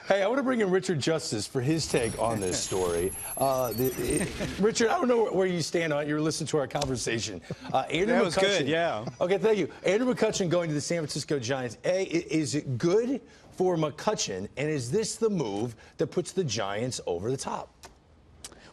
Hey, I want to bring in Richard Justice for his take on this story. Richard, I don't know where you stand on it. You're listening to our conversation. Andrew that was good, yeah. Okay, thank you. Andrew McCutchen going to the San Francisco Giants. Is it good for McCutchen, and is this the move that puts the Giants over the top?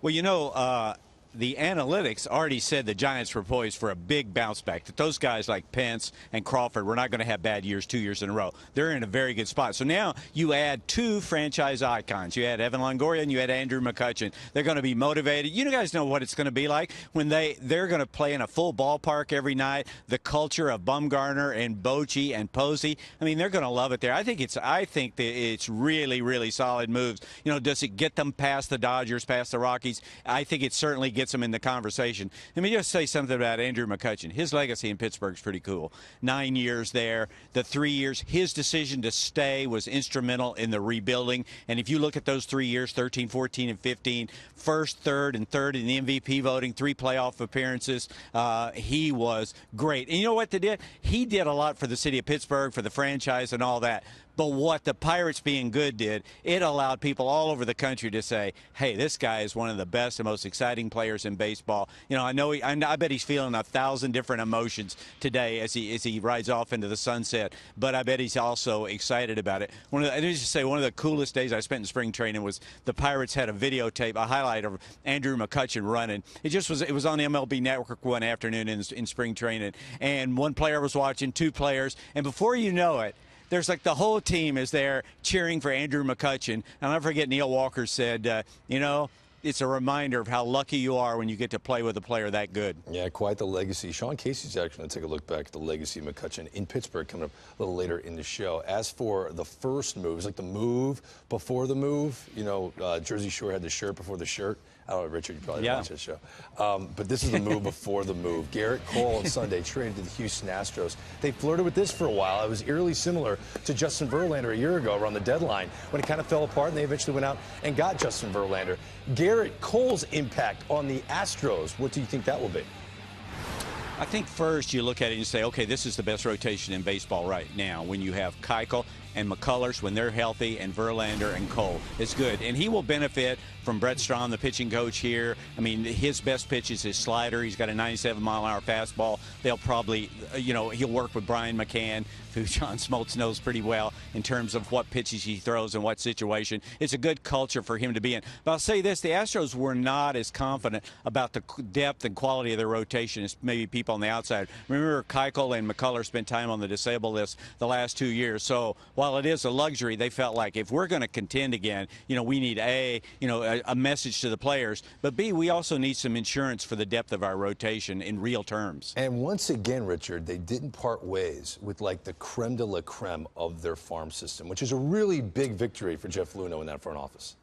Well, you know, the analytics already said the Giants were poised for a big bounce back, that those guys like Pence and Crawford were not going to have bad years 2 years in a row. They're in a very good spot. So now you add two franchise icons. You had Evan Longoria and you had Andrew McCutchen. They're going to be motivated. You guys know what it's going to be like when they're going to play in a full ballpark every night. The culture of Bumgarner and Bochy and Posey. I mean, they're going to love it there. I think that it's really, really solid moves. You know, does it get them past the Dodgers, past the Rockies? I think it certainly gets them in the conversation. Let me just say something about Andrew McCutchen. His legacy in Pittsburgh is pretty cool. 9 years there, the 3 years. His decision to stay was instrumental in the rebuilding. And if you look at those 3 years, 13, 14, and 15, first, third, and third in the MVP voting, 3 playoff appearances, he was great. And you know what they did? He did a lot for the city of Pittsburgh, for the franchise, and all that. But what the Pirates being good did, it allowed people all over the country to say, hey, this guy is one of the best and most exciting players in baseball. You know, I bet he's feeling 1,000 different emotions today as he rides off into the sunset. But I bet he's also excited about it. One of the coolest days I spent in spring training was the Pirates had a videotape, a highlight of Andrew McCutchen running. It was on MLB Network one afternoon in spring training. And one player was watching, 2 players. And before you know it, there's like the whole team is there cheering for Andrew McCutchen. I'll never forget Neil Walker said, you know, it's a reminder of how lucky you are when you get to play with a player that good. Yeah, quite the legacy. Sean Casey's actually going to take a look back at the legacy of McCutchen in Pittsburgh coming up a little later in the show. As for the first move, it's like the move before the move. You know, Jersey Shore had the shirt before the shirt. I don't know, Richard, you probably watch that show. But this is the move before the move. Garrett Cole on Sunday traded to the Houston Astros. They flirted with this for a while. It was eerily similar to Justin Verlander a year ago around the deadline when it kind of fell apart, and they eventually went out and got Justin Verlander. Garrett Cole's impact on the Astros, what do you think that will be? I think first you look at it and say, okay, this is the best rotation in baseball right now. When you have Keuchel and McCullers, when they're healthy, and Verlander and Cole, it's good. And he will benefit from Brett Strom, the pitching coach here. I mean, his best pitch is his slider. He's got a 97-mile-an-hour fastball. They'll probably, you know, he'll work with Brian McCann, who John Smoltz knows pretty well in terms of what pitches he throws and what situation. It's a good culture for him to be in. But I'll say this, the Astros were not as confident about the depth and quality of their rotation as maybe people on the outside. Remember, Keuchel and McCullers spent time on the disabled list the last 2 years. So while it is a luxury, they felt like if we're going to contend again, you know, we need a message to the players, but B, we also need some insurance for the depth of our rotation in real terms. And once again, Richard, they didn't part ways with like the creme de la creme of their farm system, which is a really big victory for Jeff Luhnow in that front office.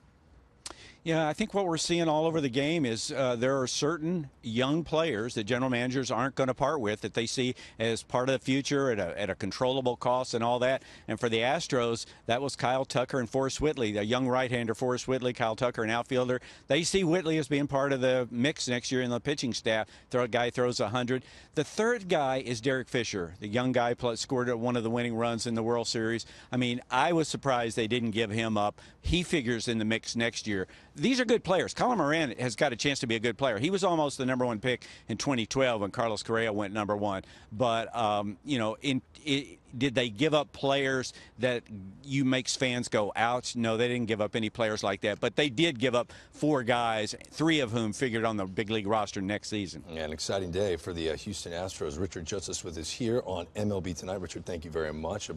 Yeah, I think what we're seeing all over the game is there are certain young players that general managers aren't going to part with, that they see as part of the future at a controllable cost and all that. And for the Astros, that was Kyle Tucker and Forrest Whitley, the young right-hander Forrest Whitley, Kyle Tucker, an outfielder. They see Whitley as being part of the mix next year in the pitching staff. A guy throws 100. The third guy is Derek Fisher, the young guy scored one of the winning runs in the World Series. I mean, I was surprised they didn't give him up. He figures in the mix next year. These are good players. Colin Moran has got a chance to be a good player. He was almost the #1 pick in 2012 when Carlos Correa went #1. But, you know, did they give up players that you makes fans go, ouch? No, they didn't give up any players like that. But they did give up 4 guys, 3 of whom figured on the big league roster next season. Yeah, an exciting day for the Houston Astros. Richard Justice with us here on MLB Tonight. Richard, thank you very much.